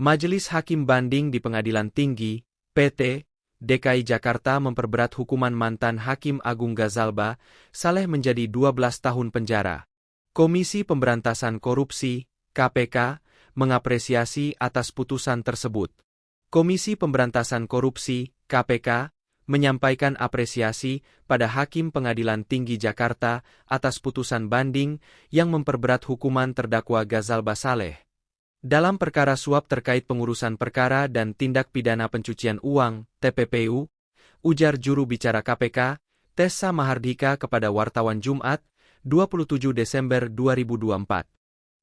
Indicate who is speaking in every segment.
Speaker 1: Majelis Hakim Banding di Pengadilan Tinggi, PT, DKI Jakarta memperberat hukuman mantan Hakim Agung Gazalba Saleh menjadi 12 tahun penjara. Komisi Pemberantasan Korupsi, KPK, mengapresiasi atas putusan tersebut. Komisi Pemberantasan Korupsi, KPK, menyampaikan apresiasi pada Hakim Pengadilan Tinggi Jakarta atas putusan banding yang memperberat hukuman terdakwa Gazalba Saleh. Dalam perkara suap terkait pengurusan perkara dan tindak pidana pencucian uang, TPPU, ujar juru bicara KPK, Tessa Mahardika kepada wartawan Jumat, 27 Desember 2024.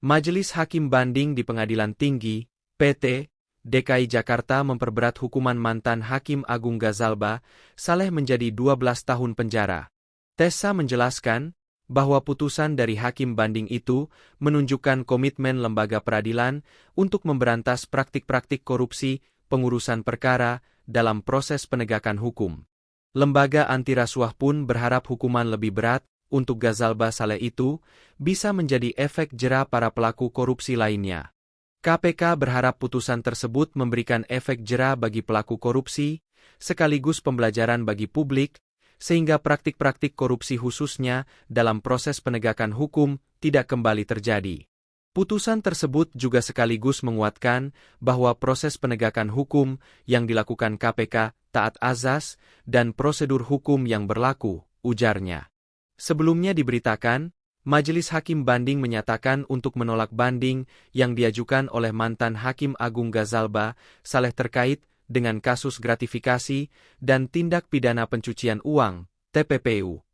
Speaker 1: Majelis Hakim Banding di Pengadilan Tinggi, PT, DKI Jakarta memperberat hukuman mantan Hakim Agung Gazalba Saleh menjadi 12 tahun penjara. Tessa menjelaskan bahwa putusan dari Hakim Banding itu menunjukkan komitmen lembaga peradilan untuk memberantas praktik-praktik korupsi pengurusan perkara dalam proses penegakan hukum. Lembaga anti rasuah pun berharap hukuman lebih berat untuk Gazalba Saleh itu bisa menjadi efek jera para pelaku korupsi lainnya. KPK berharap putusan tersebut memberikan efek jera bagi pelaku korupsi, sekaligus pembelajaran bagi publik, sehingga praktik-praktik korupsi khususnya dalam proses penegakan hukum tidak kembali terjadi. Putusan tersebut juga sekaligus menguatkan bahwa proses penegakan hukum yang dilakukan KPK taat azas dan prosedur hukum yang berlaku, ujarnya. Sebelumnya diberitakan, Majelis Hakim Banding menyatakan untuk menolak banding yang diajukan oleh mantan Hakim Agung Gazalba Saleh terkait dengan kasus gratifikasi dan tindak pidana pencucian uang, TPPU.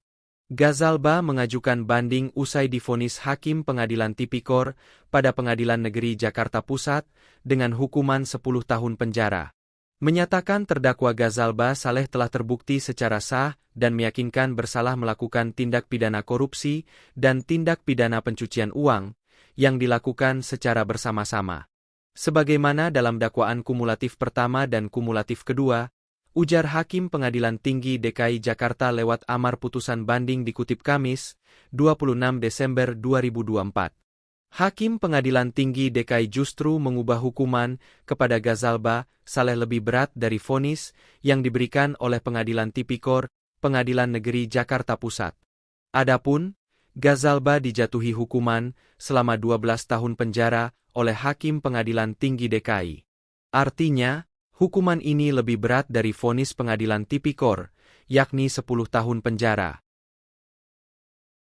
Speaker 1: Gazalba mengajukan banding usai divonis Hakim Pengadilan Tipikor pada Pengadilan Negeri Jakarta Pusat dengan hukuman 10 tahun penjara. Menyatakan terdakwa Gazalba Saleh telah terbukti secara sah dan meyakinkan bersalah melakukan tindak pidana korupsi dan tindak pidana pencucian uang yang dilakukan secara bersama-sama. Sebagaimana dalam dakwaan kumulatif pertama dan kumulatif kedua, ujar Hakim Pengadilan Tinggi DKI Jakarta lewat amar putusan banding dikutip Kamis, 26 Desember 2024. Hakim Pengadilan Tinggi DKI justru mengubah hukuman kepada Gazalba Saleh lebih berat dari vonis yang diberikan oleh Pengadilan Tipikor, Pengadilan Negeri Jakarta Pusat. Adapun, Gazalba dijatuhi hukuman selama 12 tahun penjara oleh Hakim Pengadilan Tinggi DKI. Artinya, hukuman ini lebih berat dari vonis Pengadilan Tipikor, yakni 10 tahun penjara.